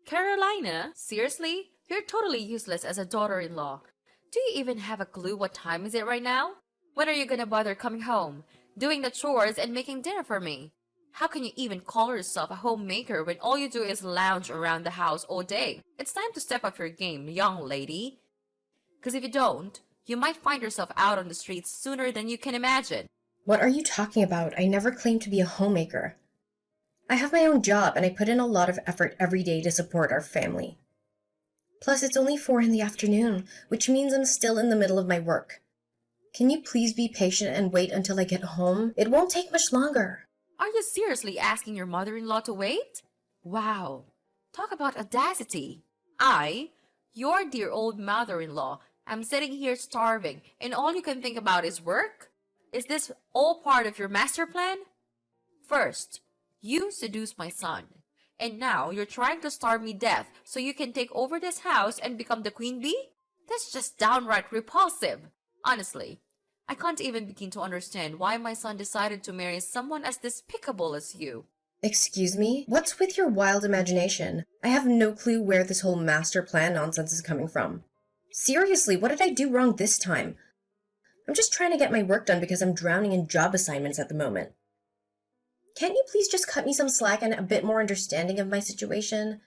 Carolina, seriously? You're totally useless as a daughter-in-law. Do you even have a clue what time is it right now? When are you gonna bother coming home, doing the chores, and making dinner for me? How can you even call yourself a homemaker when all you do is lounge around the house all day? It's time to step up your game, young lady. Because if you don't, you might find yourself out on the streets sooner than you can imagine. What are you talking about? I never claimed to be a homemaker. I have my own job and I put in a lot of effort every day to support our family. Plus, it's only 4 in the afternoon, which means I'm still in the middle of my work. Can you please be patient and wait until I get home? It won't take much longer. Are you seriously asking your mother-in-law to wait? Wow, talk about audacity. Your dear old mother-in-law, am sitting here starving and all you can think about is work? Is this all part of your master plan? First, you seduced my son, and now you're trying to starve me death so you can take over this house and become the queen bee? That's just downright repulsive. Honestly, I can't even begin to understand why my son decided to marry someone as despicable as you. Excuse me? What's with your wild imagination? I have no clue where this whole master plan nonsense is coming from. Seriously, what did I do wrong this time? I'm just trying to get my work done because I'm drowning in job assignments at the moment. Can't you please just cut me some slack and a bit more understanding of my situation?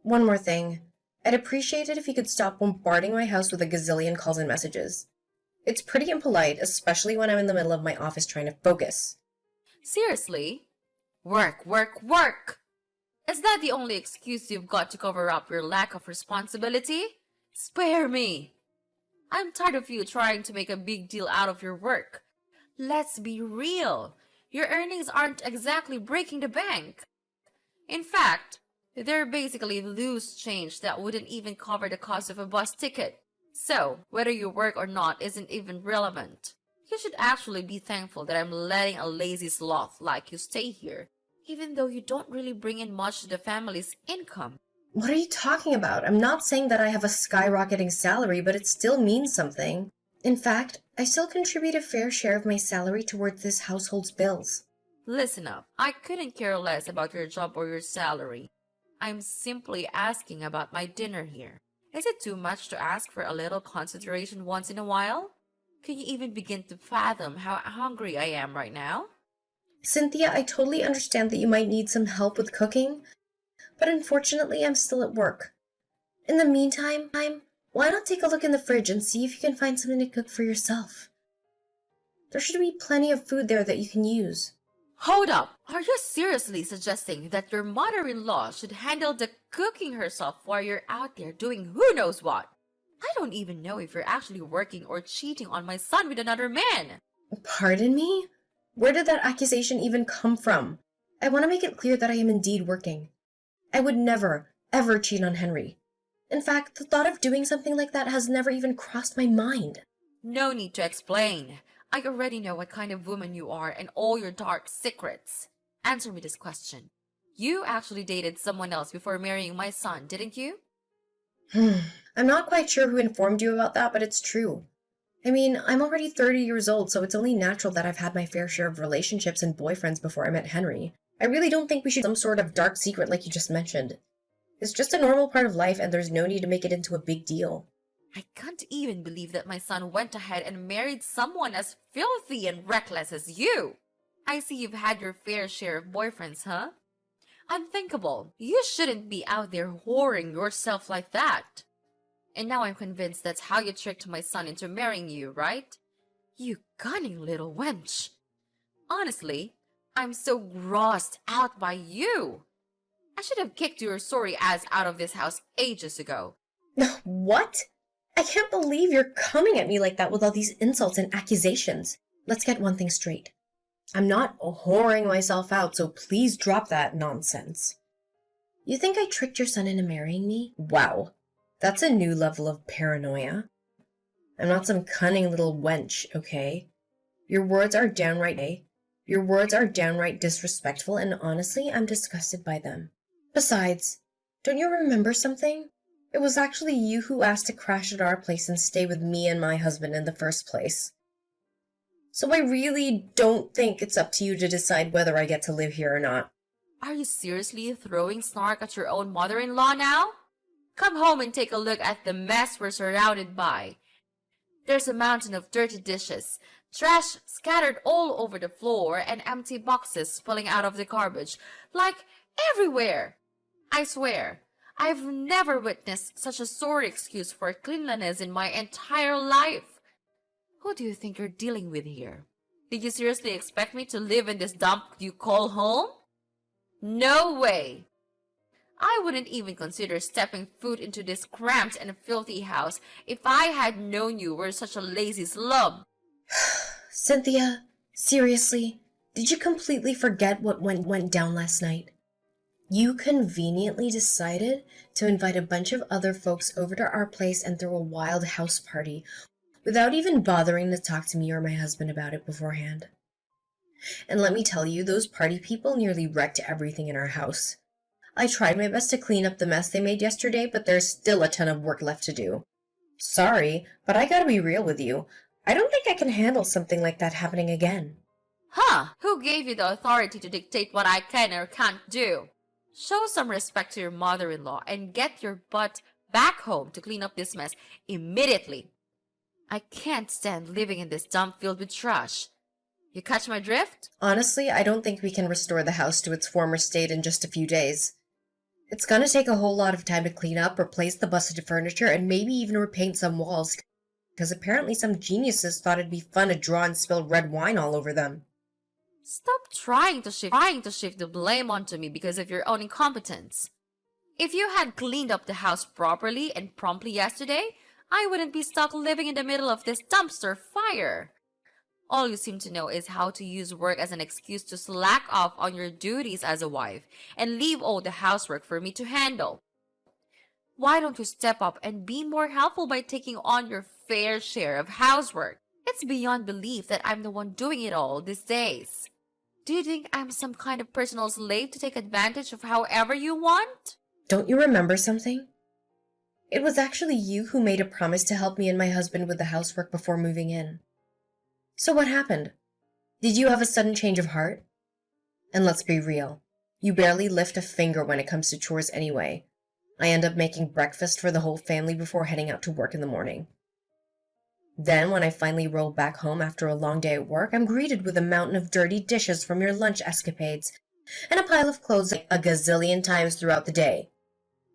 One more thing. I'd appreciate it if you could stop bombarding my house with a gazillion calls and messages. It's pretty impolite, especially when I'm in the middle of my office trying to focus. Seriously? Work, work, work! Is that the only excuse you've got to cover up your lack of responsibility? Spare me! I'm tired of you trying to make a big deal out of your work. Let's be real. Your earnings aren't exactly breaking the bank. In fact, they're basically loose change that wouldn't even cover the cost of a bus ticket. So, whether you work or not isn't even relevant. You should actually be thankful that I'm letting a lazy sloth like you stay here, even though you don't really bring in much to the family's income. What are you talking about? I'm not saying that I have a skyrocketing salary, but it still means something. In fact, I still contribute a fair share of my salary towards this household's bills. Listen up, I couldn't care less about your job or your salary. I'm simply asking about my dinner here. Is it too much to ask for a little consideration once in a while? Can you even begin to fathom how hungry I am right now? Cynthia, I totally understand that you might need some help with cooking, but unfortunately I'm still at work. In the meantime, why not take a look in the fridge and see if you can find something to cook for yourself? There should be plenty of food there that you can use. Hold up! Are you seriously suggesting that your mother-in-law should handle the cooking herself while you're out there doing who knows what? I don't even know if you're actually working or cheating on my son with another man. Pardon me? Where did that accusation even come from? I want to make it clear that I am indeed working. I would never, ever cheat on Henry. In fact, the thought of doing something like that has never even crossed my mind. No need to explain. I already know what kind of woman you are and all your dark secrets. Answer me this question. You actually dated someone else before marrying my son, didn't you? I'm not quite sure who informed you about that, but it's true. I mean, I'm already 30 years old, so it's only natural that I've had my fair share of relationships and boyfriends before I met Henry. I really don't think we should some sort of dark secret like you just mentioned. It's just a normal part of life and there's no need to make it into a big deal. I can't even believe that my son went ahead and married someone as filthy and reckless as you. I see you've had your fair share of boyfriends, huh? Unthinkable. You shouldn't be out there whoring yourself like that. And now I'm convinced that's how you tricked my son into marrying you, right? You cunning little wench. Honestly, I'm so grossed out by you. I should have kicked your sorry ass out of this house ages ago. What? I can't believe you're coming at me like that with all these insults and accusations. Let's get one thing straight. I'm not whoring myself out, so please drop that nonsense. You think I tricked your son into marrying me? Wow, that's a new level of paranoia. I'm not some cunning little wench, okay? Your words are downright disrespectful, and honestly, I'm disgusted by them. Besides, don't you remember something? It was actually you who asked to crash at our place and stay with me and my husband in the first place. So I really don't think it's up to you to decide whether I get to live here or not. Are you seriously throwing snark at your own mother-in-law now? Come home and take a look at the mess we're surrounded by. There's a mountain of dirty dishes, trash scattered all over the floor, and empty boxes spilling out of the garbage, like everywhere. I swear, I've never witnessed such a sorry excuse for cleanliness in my entire life. Who do you think you're dealing with here? Did you seriously expect me to live in this dump you call home? No way! I wouldn't even consider stepping foot into this cramped and filthy house if I had known you were such a lazy slub. Cynthia, seriously, did you completely forget what went down last night? You conveniently decided to invite a bunch of other folks over to our place and throw a wild house party without even bothering to talk to me or my husband about it beforehand. And let me tell you, those party people nearly wrecked everything in our house. I tried my best to clean up the mess they made yesterday, but there's still a ton of work left to do. Sorry, but I gotta be real with you. I don't think I can handle something like that happening again. Huh? Who gave you the authority to dictate what I can or can't do? Show some respect to your mother-in-law and get your butt back home to clean up this mess immediately. I can't stand living in this dump filled with trash. You catch my drift? Honestly, I don't think we can restore the house to its former state in just a few days. It's gonna take a whole lot of time to clean up, replace the busted furniture, and maybe even repaint some walls, because apparently some geniuses thought it'd be fun to draw and spill red wine all over them. Stop trying to shift the blame onto me because of your own incompetence. If you had cleaned up the house properly and promptly yesterday, I wouldn't be stuck living in the middle of this dumpster fire. All you seem to know is how to use work as an excuse to slack off on your duties as a wife and leave all the housework for me to handle. Why don't you step up and be more helpful by taking on your fair share of housework? It's beyond belief that I'm the one doing it all these days. Do you think I'm some kind of personal slave to take advantage of however you want? Don't you remember something? It was actually you who made a promise to help me and my husband with the housework before moving in. So what happened? Did you have a sudden change of heart? And let's be real, you barely lift a finger when it comes to chores anyway. I end up making breakfast for the whole family before heading out to work in the morning. Then, when I finally roll back home after a long day at work, I'm greeted with a mountain of dirty dishes from your lunch escapades, and a pile of clothes a gazillion times throughout the day.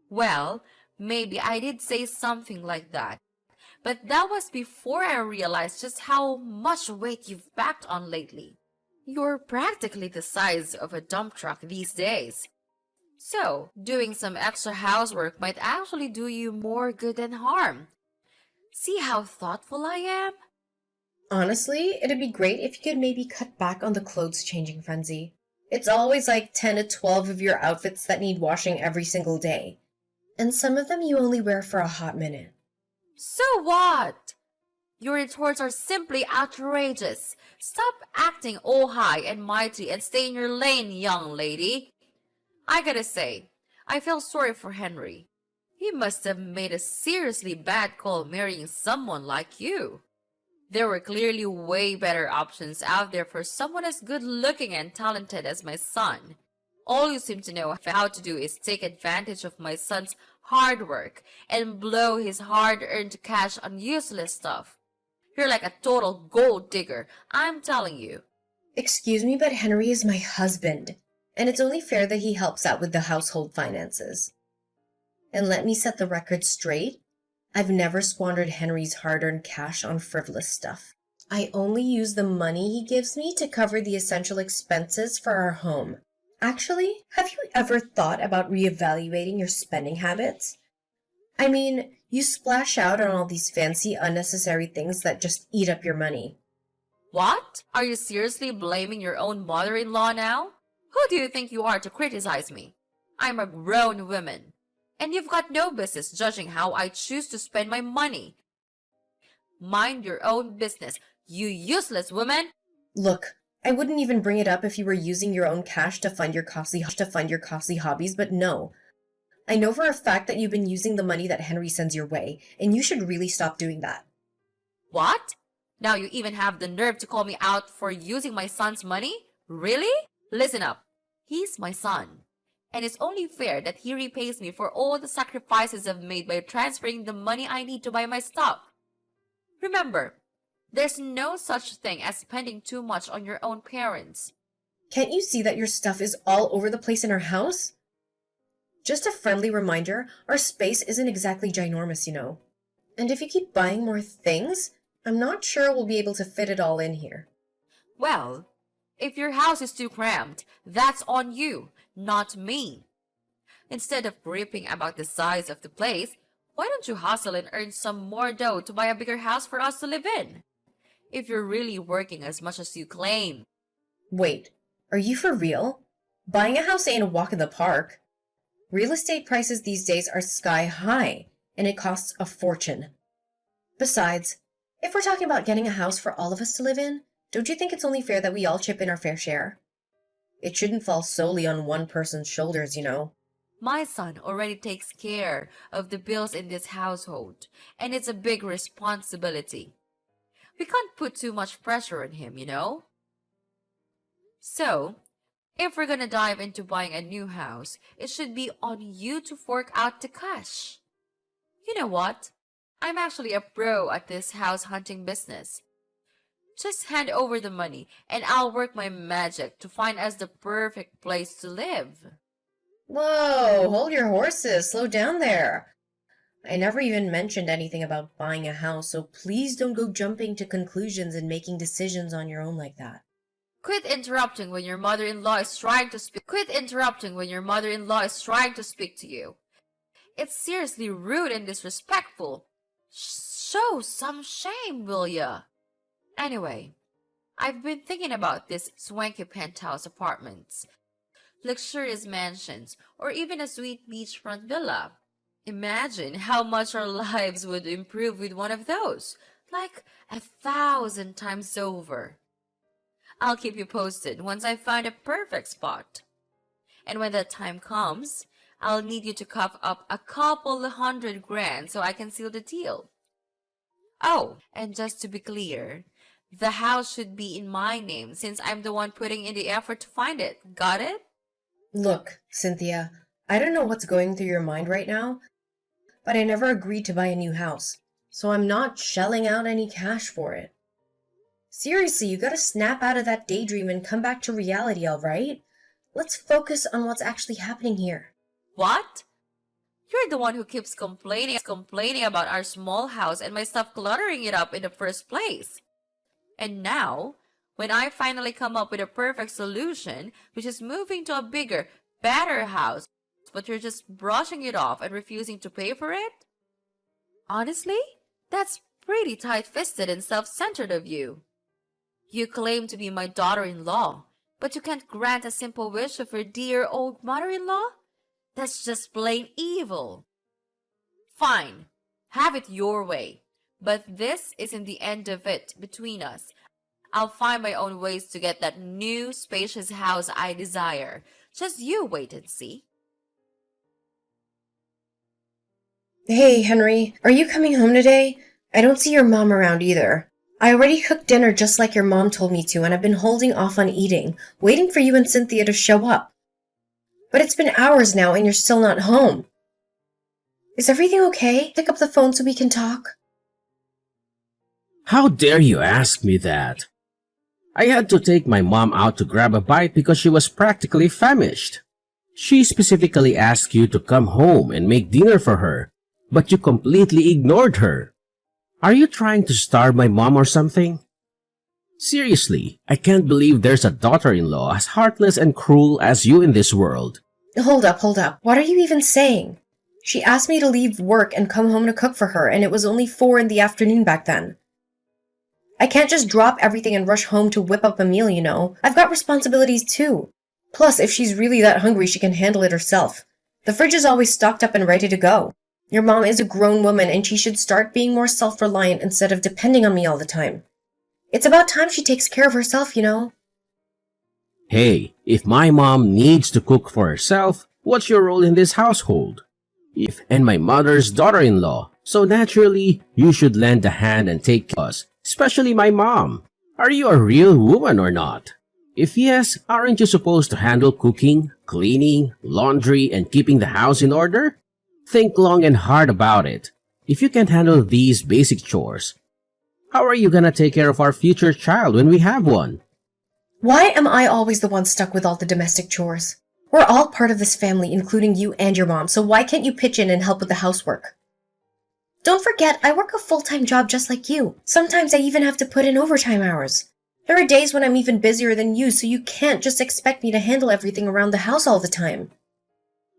Well, maybe I did say something like that. But that was before I realized just how much weight you've packed on lately. You're practically the size of a dump truck these days. So, doing some extra housework might actually do you more good than harm. See how thoughtful I am? Honestly, it'd be great if you could maybe cut back on the clothes changing frenzy. It's always like 10 to 12 of your outfits that need washing every single day. And some of them you only wear for a hot minute. So what? Your retorts are simply outrageous. Stop acting all high and mighty and stay in your lane, young lady. I gotta say, I feel sorry for Henry. He must have made a seriously bad call marrying someone like you. There were clearly way better options out there for someone as good-looking and talented as my son. All you seem to know how to do is take advantage of my son's hard work and blow his hard-earned cash on useless stuff. You're like a total gold digger, I'm telling you. Excuse me, but Henry is my husband, and it's only fair that he helps out with the household finances. And let me set the record straight. I've never squandered Henry's hard-earned cash on frivolous stuff. I only use the money he gives me to cover the essential expenses for our home. Actually, have you ever thought about reevaluating your spending habits? I mean, you splash out on all these fancy, unnecessary things that just eat up your money. What? Are you seriously blaming your own mother-in-law now? Who do you think you are to criticize me? I'm a grown woman. And you've got no business judging how I choose to spend my money. Mind your own business, you useless woman! Look, I wouldn't even bring it up if you were using your own cash to fund your costly hobbies, but no. I know for a fact that you've been using the money that Henry sends your way, and you should really stop doing that. What? Now you even have the nerve to call me out for using my son's money? Really? Listen up. He's my son, and it's only fair that he repays me for all the sacrifices I've made by transferring the money I need to buy my stuff. Remember, there's no such thing as spending too much on your own parents. Can't you see that your stuff is all over the place in our house? Just a friendly reminder, our space isn't exactly ginormous, you know. And if you keep buying more things, I'm not sure we'll be able to fit it all in here. Well, if your house is too cramped, that's on you, not me. Instead of gripping about the size of the place, why don't you hustle and earn some more dough to buy a bigger house for us to live in? If you're really working as much as you claim. Wait, are you for real? Buying a house ain't a walk in the park. Real estate prices these days are sky high, and it costs a fortune. Besides, if we're talking about getting a house for all of us to live in, don't you think it's only fair that we all chip in our fair share? It shouldn't fall solely on one person's shoulders, you know. My son already takes care of the bills in this household, and it's a big responsibility. We can't put too much pressure on him, you know? So, if we're gonna dive into buying a new house, it should be on you to fork out the cash. You know what? I'm actually a pro at this house hunting business. Just hand over the money, and I'll work my magic to find us the perfect place to live. Whoa, hold your horses, slow down there. I never even mentioned anything about buying a house, so please don't go jumping to conclusions and making decisions on your own like that. Quit interrupting when your mother-in-law is trying to speak. Quit interrupting when your mother-in-law is trying to speak to you. It's seriously rude and disrespectful. Show some shame, will ya? Anyway, I've been thinking about these swanky penthouse apartments, luxurious mansions, or even a sweet beachfront villa. Imagine how much our lives would improve with one of those, like 1,000 times over. I'll keep you posted once I find a perfect spot. And when that time comes, I'll need you to cough up a couple $100,000 so I can seal the deal. Oh, and just to be clear, the house should be in my name since I'm the one putting in the effort to find it. Got it? Look, Cynthia, I don't know what's going through your mind right now, but I never agreed to buy a new house, so I'm not shelling out any cash for it. Seriously, you gotta snap out of that daydream and come back to reality, alright? Let's focus on what's actually happening here. What? You're the one who keeps complaining about our small house and my stuff cluttering it up in the first place. And now, when I finally come up with a perfect solution, which is moving to a bigger, better house, but you're just brushing it off and refusing to pay for it? Honestly, that's pretty tight-fisted and self-centered of you. You claim to be my daughter-in-law, but you can't grant a simple wish of your dear old mother-in-law? That's just plain evil. Fine, have it your way, but this isn't the end of it between us. I'll find my own ways to get that new, spacious house I desire. Just you wait and see. Hey, Henry, are you coming home today? I don't see your mom around either. I already cooked dinner just like your mom told me to, and I've been holding off on eating, waiting for you and Cynthia to show up. But it's been hours now and you're still not home. Is everything okay? Pick up the phone so we can talk. How dare you ask me that? I had to take my mom out to grab a bite because she was practically famished. She specifically asked you to come home and make dinner for her, but you completely ignored her. Are you trying to starve my mom or something? Seriously, I can't believe there's a daughter-in-law as heartless and cruel as you in this world. Hold up. What are you even saying? She asked me to leave work and come home to cook for her, and it was only 4 in the afternoon back then. I can't just drop everything and rush home to whip up a meal, you know. I've got responsibilities too. Plus, if she's really that hungry, she can handle it herself. The fridge is always stocked up and ready to go. Your mom is a grown woman and she should start being more self-reliant instead of depending on me all the time. It's about time she takes care of herself, you know. Hey, if my mom needs to cook for herself, what's your role in this household? And my mother's daughter-in-law, so naturally, you should lend a hand and take care of us, especially my mom. Are you a real woman or not? If yes, aren't you supposed to handle cooking, cleaning, laundry, and keeping the house in order? Think long and hard about it. If you can't handle these basic chores, how are you gonna take care of our future child when we have one? Why am I always the one stuck with all the domestic chores? We're all part of this family, including you and your mom, so why can't you pitch in and help with the housework? Don't forget, I work a full-time job just like you. Sometimes I even have to put in overtime hours. There are days when I'm even busier than you, so you can't just expect me to handle everything around the house all the time.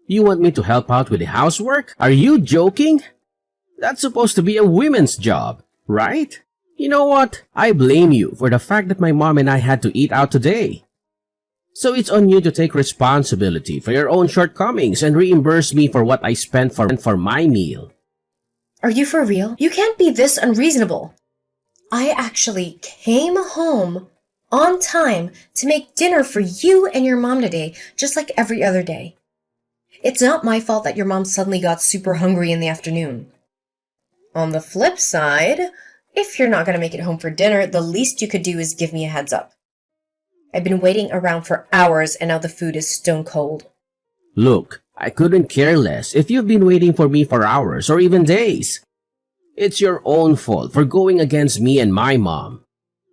You want me to help out with the housework? Are you joking? That's supposed to be a women's job, right? You know what? I blame you for the fact that my mom and I had to eat out today. So it's on you to take responsibility for your own shortcomings and reimburse me for what I spent for my meal. Are you for real? You can't be this unreasonable. I actually came home on time to make dinner for you and your mom today, just like every other day. It's not my fault that your mom suddenly got super hungry in the afternoon. On the flip side, if you're not going to make it home for dinner, the least you could do is give me a heads up. I've been waiting around for hours and now the food is stone cold. Look, I couldn't care less if you've been waiting for me for hours or even days. It's your own fault for going against me and my mom.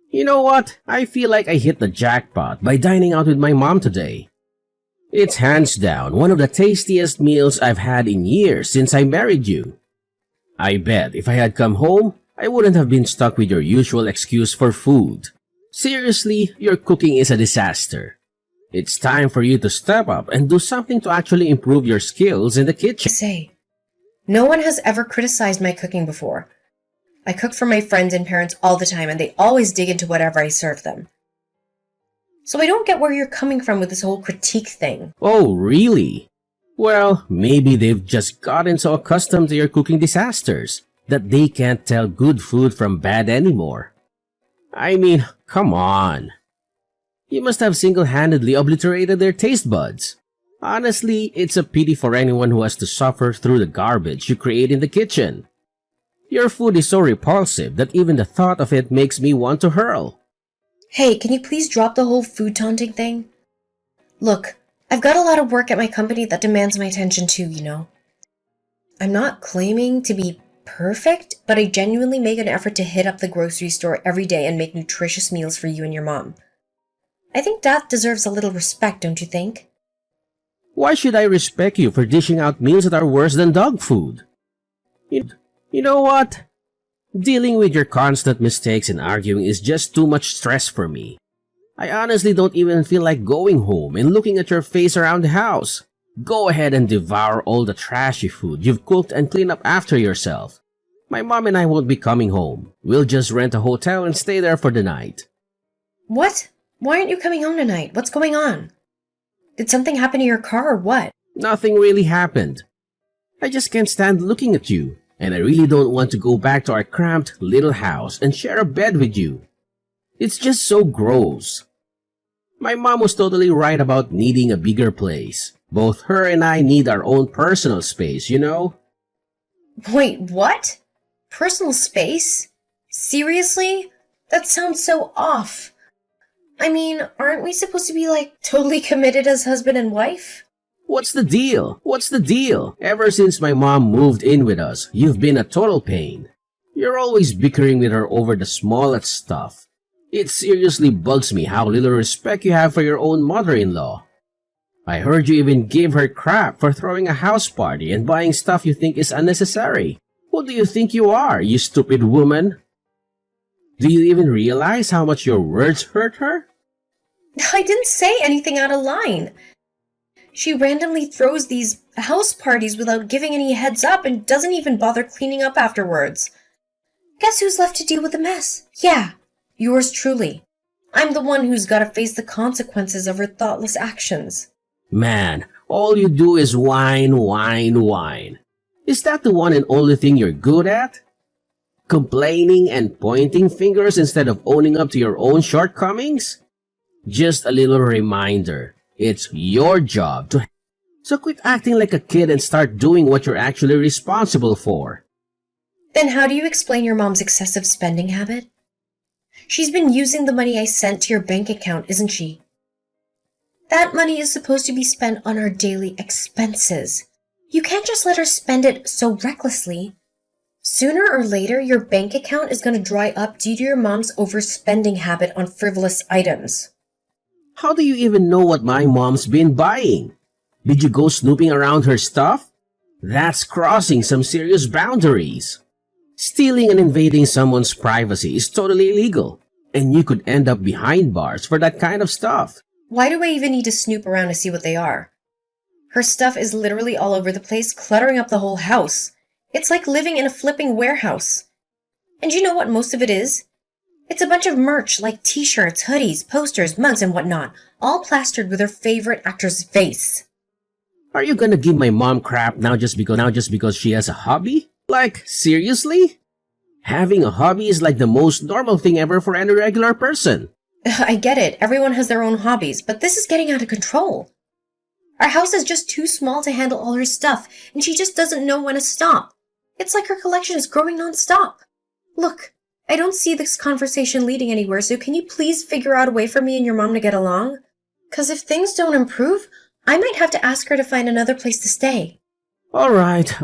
You know what? I feel like I hit the jackpot by dining out with my mom today. It's hands down one of the tastiest meals I've had in years since I married you. I bet if I had come home, I wouldn't have been stuck with your usual excuse for food. Seriously, your cooking is a disaster. It's time for you to step up and do something to actually improve your skills in the kitchen. No one has ever criticized my cooking before. I cook for my friends and parents all the time and they always dig into whatever I serve them. So I don't get where you're coming from with this whole critique thing. Oh, really? Well, maybe they've just gotten so accustomed to your cooking disasters that they can't tell good food from bad anymore. I mean, come on. You must have single-handedly obliterated their taste buds. Honestly, it's a pity for anyone who has to suffer through the garbage you create in the kitchen. Your food is so repulsive that even the thought of it makes me want to hurl. Hey, can you please drop the whole food taunting thing? Look, I've got a lot of work at my company that demands my attention too, you know. I'm not claiming to be perfect, but I genuinely make an effort to hit up the grocery store every day and make nutritious meals for you and your mom. I think that deserves a little respect, don't you think? Why should I respect you for dishing out meals that are worse than dog food? You know what? Dealing with your constant mistakes and arguing is just too much stress for me. I honestly don't even feel like going home and looking at your face around the house. Go ahead and devour all the trashy food you've cooked and clean up after yourself. My mom and I won't be coming home. We'll just rent a hotel and stay there for the night. What? Why aren't you coming home tonight? What's going on? Did something happen to your car or what? Nothing really happened. I just can't stand looking at you, and I really don't want to go back to our cramped little house and share a bed with you. It's just so gross. My mom was totally right about needing a bigger place. Both her and I need our own personal space, you know? Wait, what? Personal space? Seriously? That sounds so off. I mean, aren't we supposed to be like totally committed as husband and wife? What's the deal? What's the deal? Ever since my mom moved in with us, you've been a total pain. You're always bickering with her over the smallest stuff. It seriously bugs me how little respect you have for your own mother-in-law. I heard you even give her crap for throwing a house party and buying stuff you think is unnecessary. Who do you think you are, you stupid woman? Do you even realize how much your words hurt her? I didn't say anything out of line. She randomly throws these house parties without giving any heads up and doesn't even bother cleaning up afterwards. Guess who's left to deal with the mess? Yeah, yours truly. I'm the one who's got to face the consequences of her thoughtless actions. Man, all you do is whine, whine, whine. Is that the one and only thing you're good at? Complaining and pointing fingers instead of owning up to your own shortcomings? Just a little reminder, it's your job to... So quit acting like a kid and start doing what you're actually responsible for. Then how do you explain your mom's excessive spending habit? She's been using the money I sent to your bank account, isn't she? That money is supposed to be spent on our daily expenses. You can't just let her spend it so recklessly. Sooner or later, your bank account is going to dry up due to your mom's overspending habit on frivolous items. How do you even know what my mom's been buying? Did you go snooping around her stuff? That's crossing some serious boundaries. Stealing and invading someone's privacy is totally illegal, and you could end up behind bars for that kind of stuff. Why do I even need to snoop around to see what they are? Her stuff is literally all over the place, cluttering up the whole house. It's like living in a flipping warehouse. And you know what most of it is? It's a bunch of merch like t-shirts, hoodies, posters, mugs, and whatnot, all plastered with her favorite actor's face. Are you gonna give my mom crap now just because she has a hobby? Like, seriously? Having a hobby is like the most normal thing ever for any regular person. I get it, everyone has their own hobbies, but this is getting out of control. Our house is just too small to handle all her stuff, and she just doesn't know when to stop. It's like her collection is growing non-stop. Look, I don't see this conversation leading anywhere, so can you please figure out a way for me and your mom to get along? 'Cause if things don't improve, I might have to ask her to find another place to stay. Alright.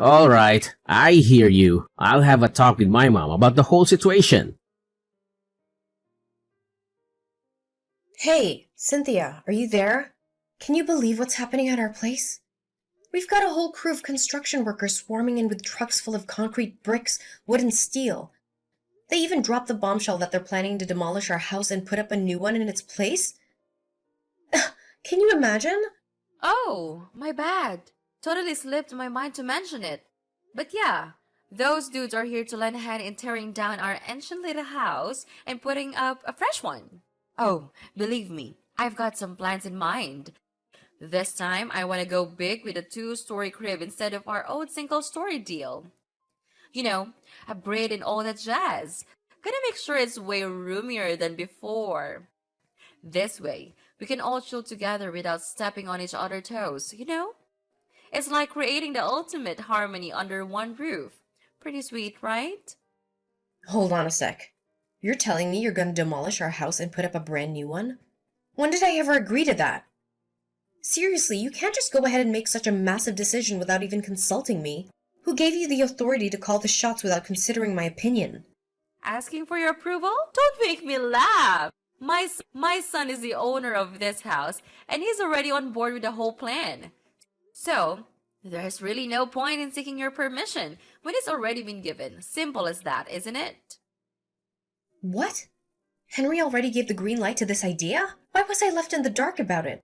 I hear you. I'll have a talk with my mom about the whole situation. Hey, Cynthia, are you there? Can you believe what's happening at our place? We've got a whole crew of construction workers swarming in with trucks full of concrete, bricks, wood, and steel. They even dropped the bombshell that they're planning to demolish our house and put up a new one in its place. Can you imagine? Oh, my bad. Totally slipped my mind to mention it. But yeah, those dudes are here to lend a hand in tearing down our ancient little house and putting up a fresh one. Oh, believe me, I've got some plans in mind. This time, I want to go big with a 2-story crib instead of our old single-story deal. You know, upgrade and all that jazz. Gonna make sure it's way roomier than before. This way, we can all chill together without stepping on each other's toes, you know? It's like creating the ultimate harmony under one roof. Pretty sweet, right? Hold on a sec. You're telling me you're going to demolish our house and put up a brand new one? When did I ever agree to that? Seriously, you can't just go ahead and make such a massive decision without even consulting me. Who gave you the authority to call the shots without considering my opinion? Asking for your approval? Don't make me laugh. My son is the owner of this house, and he's already on board with the whole plan. So, there's really no point in seeking your permission when it's already been given. Simple as that, isn't it? What? Henry already gave the green light to this idea? Why was I left in the dark about it?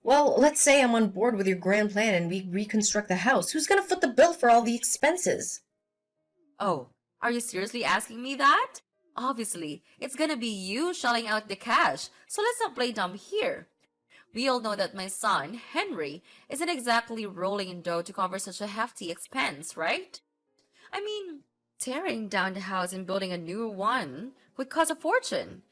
Well, let's say I'm on board with your grand plan and we reconstruct the house. Who's gonna foot the bill for all the expenses? Oh, are you seriously asking me that? Obviously, it's gonna be you shelling out the cash, so let's not play dumb here. We all know that my son, Henry, isn't exactly rolling in dough to cover such a hefty expense, right? I mean, tearing down the house and building a new one would cost a fortune.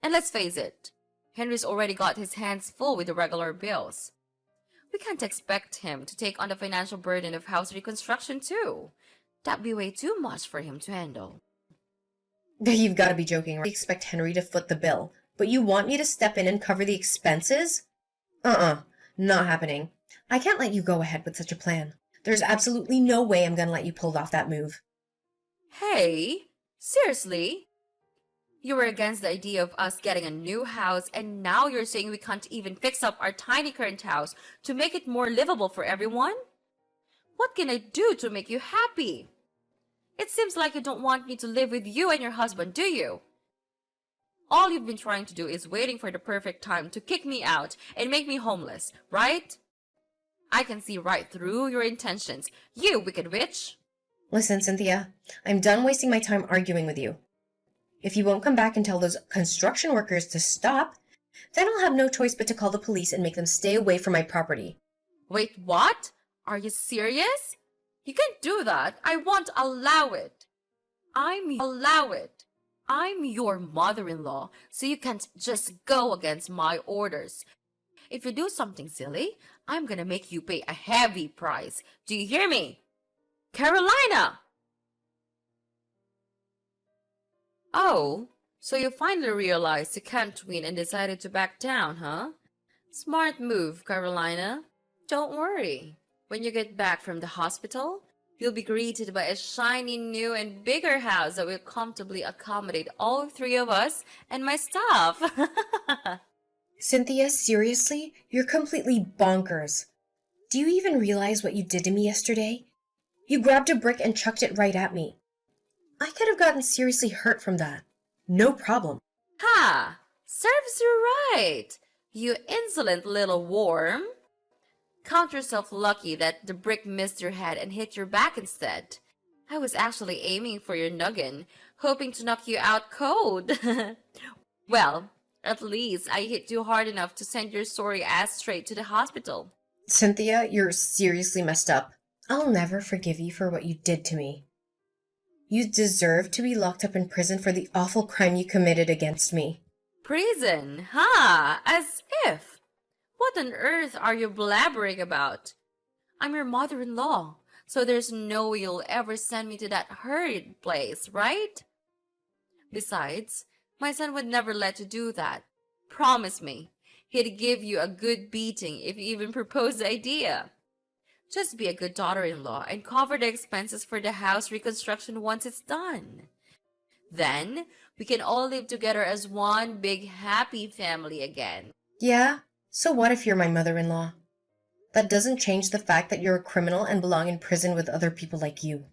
And let's face it, Henry's already got his hands full with the regular bills. We can't expect him to take on the financial burden of house reconstruction too. That'd be way too much for him to handle. You've got to be joking, right? I expect Henry to foot the bill, but you want me to step in and cover the expenses? Not happening. I can't let you go ahead with such a plan. There's absolutely no way I'm gonna let you pull off that move. Hey, seriously? You were against the idea of us getting a new house, and now you're saying we can't even fix up our tiny current house to make it more livable for everyone? What can I do to make you happy? It seems like you don't want me to live with you and your husband, do you? All you've been trying to do is waiting for the perfect time to kick me out and make me homeless, right? I can see right through your intentions, you wicked witch. Listen, Cynthia, I'm done wasting my time arguing with you. If you won't come back and tell those construction workers to stop, then I'll have no choice but to call the police and make them stay away from my property. Wait, what? Are you serious? You can't do that. I won't allow it. I'm your mother-in-law, so you can't just go against my orders. If you do something silly, I'm gonna make you pay a heavy price. Do you hear me? Carolina! Oh, so you finally realized you can't win and decided to back down, huh? Smart move, Carolina. Don't worry. When you get back from the hospital, you'll be greeted by a shiny new and bigger house that will comfortably accommodate all three of us and my staff. Cynthia, seriously? You're completely bonkers. Do you even realize what you did to me yesterday? You grabbed a brick and chucked it right at me. I could have gotten seriously hurt from that. No problem. Ha! Serves you right, you insolent little worm. Count yourself lucky that the brick missed your head and hit your back instead. I was actually aiming for your noggin, hoping to knock you out cold. Well, at least I hit you hard enough to send your sorry ass straight to the hospital. Cynthia, you're seriously messed up. I'll never forgive you for what you did to me. You deserve to be locked up in prison for the awful crime you committed against me. Prison? Ha! As if! What on earth are you blabbering about? I'm your mother-in-law, so there's no way you'll ever send me to that horrid place, right? Besides, my son would never let you do that. Promise me, he'd give you a good beating if you even proposed the idea. Just be a good daughter-in-law and cover the expenses for the house reconstruction once it's done. Then, we can all live together as one big happy family again. Yeah? So what if you're my mother-in-law? That doesn't change the fact that you're a criminal and belong in prison with other people like you.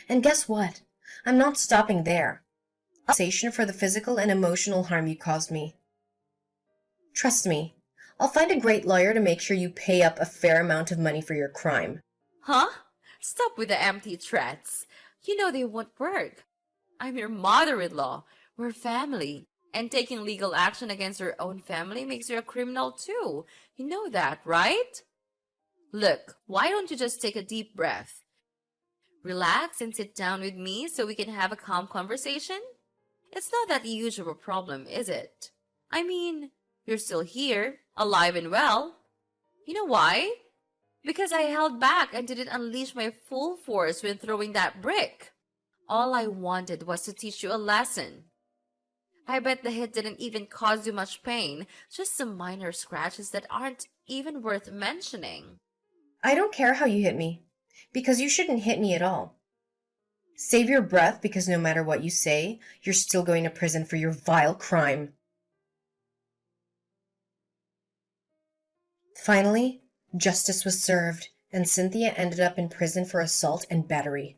And guess what? I'm not stopping there. Compensation for the physical and emotional harm you caused me. Trust me, I'll find a great lawyer to make sure you pay up a fair amount of money for your crime. Huh? Stop with the empty threats. You know they won't work. I'm your mother-in-law. We're family. And taking legal action against your own family makes you a criminal too. You know that, right? Look, why don't you just take a deep breath? Relax and sit down with me so we can have a calm conversation? It's not that huge of a problem, is it? I mean, you're still here, alive and well. You know why? Because I held back and didn't unleash my full force when throwing that brick. All I wanted was to teach you a lesson. I bet the hit didn't even cause you much pain, just some minor scratches that aren't even worth mentioning. I don't care how you hit me, because you shouldn't hit me at all. Save your breath, because no matter what you say, you're still going to prison for your vile crime. Finally, justice was served, and Cynthia ended up in prison for assault and battery.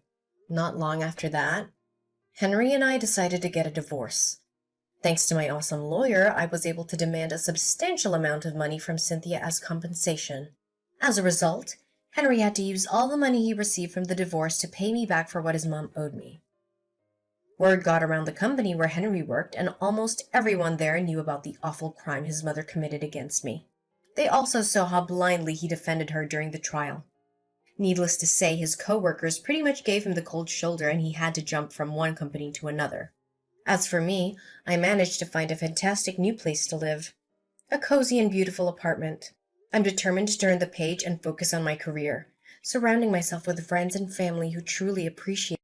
Not long after that, Henry and I decided to get a divorce. Thanks to my awesome lawyer, I was able to demand a substantial amount of money from Cynthia as compensation. As a result, Henry had to use all the money he received from the divorce to pay me back for what his mom owed me. Word got around the company where Henry worked, and almost everyone there knew about the awful crime his mother committed against me. They also saw how blindly he defended her during the trial. Needless to say, his co-workers pretty much gave him the cold shoulder and he had to jump from one company to another. As for me, I managed to find a fantastic new place to live. A cozy and beautiful apartment. I'm determined to turn the page and focus on my career, surrounding myself with friends and family who truly appreciate